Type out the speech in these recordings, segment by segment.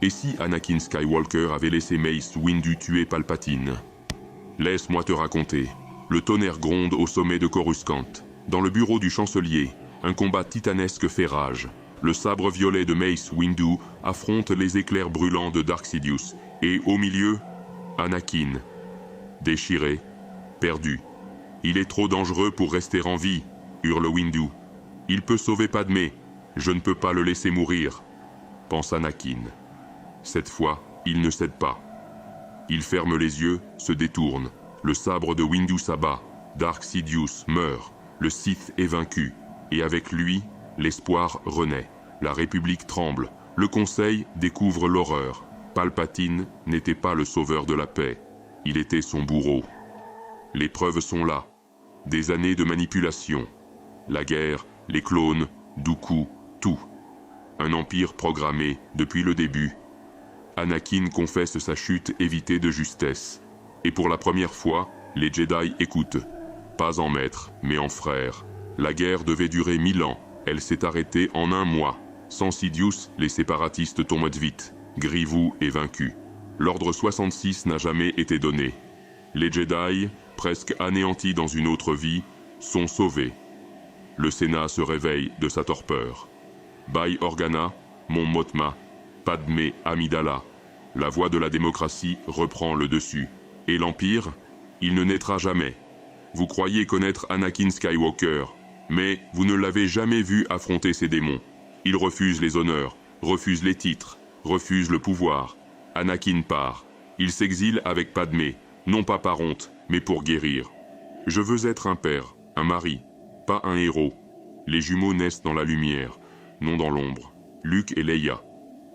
Et si Anakin Skywalker avait laissé Mace Windu tuer Palpatine? Laisse-moi te raconter. Le tonnerre gronde au sommet de Coruscant. Dans le bureau du chancelier, un combat titanesque fait rage. Le sabre violet de Mace Windu affronte les éclairs brûlants de Dark Sidious. Et au milieu, Anakin. Déchiré, perdu. Il est trop dangereux pour rester en vie, hurle Windu. Il peut sauver Padmé. Je ne peux pas le laisser mourir, pense Anakin. Cette fois, il ne cède pas. Il ferme les yeux, se détourne. Le sabre de Windu s'abat. Dark Sidious meurt. Le Sith est vaincu. Et avec lui, l'espoir renaît. La République tremble. Le Conseil découvre l'horreur. Palpatine n'était pas le sauveur de la paix. Il était son bourreau. Les preuves sont là. Des années de manipulation. La guerre, les clones, Dooku, tout. Un empire programmé depuis le début. Anakin confesse sa chute évitée de justesse. Et pour la première fois, les Jedi écoutent. Pas en maître, mais en frère. La guerre devait durer 1000 ans. Elle s'est arrêtée en 1 mois. Sans Sidious, les séparatistes tombent vite. Grievous est vaincu. L'ordre 66 n'a jamais été donné. Les Jedi, presque anéantis dans une autre vie, sont sauvés. Le Sénat se réveille de sa torpeur. Bail Organa, Mon Mothma, Padmé Amidala. La voie de la démocratie reprend le dessus. Et l'Empire, il ne naîtra jamais. Vous croyez connaître Anakin Skywalker, mais vous ne l'avez jamais vu affronter ses démons. Il refuse les honneurs, refuse les titres, refuse le pouvoir. Anakin part. Il s'exile avec Padmé, non pas par honte, mais pour guérir. Je veux être un père, un mari, pas un héros. Les jumeaux naissent dans la lumière, non dans l'ombre. Luke et Leia,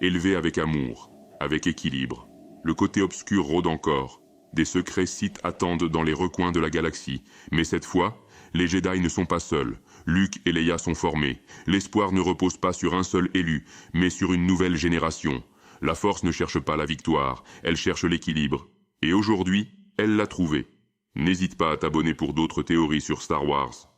élevés avec amour, avec équilibre. Le côté obscur rôde encore. Des secrets Sith attendent dans les recoins de la galaxie. Mais cette fois, les Jedi ne sont pas seuls. Luke et Leia sont formés. L'espoir ne repose pas sur un seul élu, mais sur une nouvelle génération. La Force ne cherche pas la victoire, elle cherche l'équilibre. Et aujourd'hui, elle l'a trouvé. N'hésite pas à t'abonner pour d'autres théories sur Star Wars.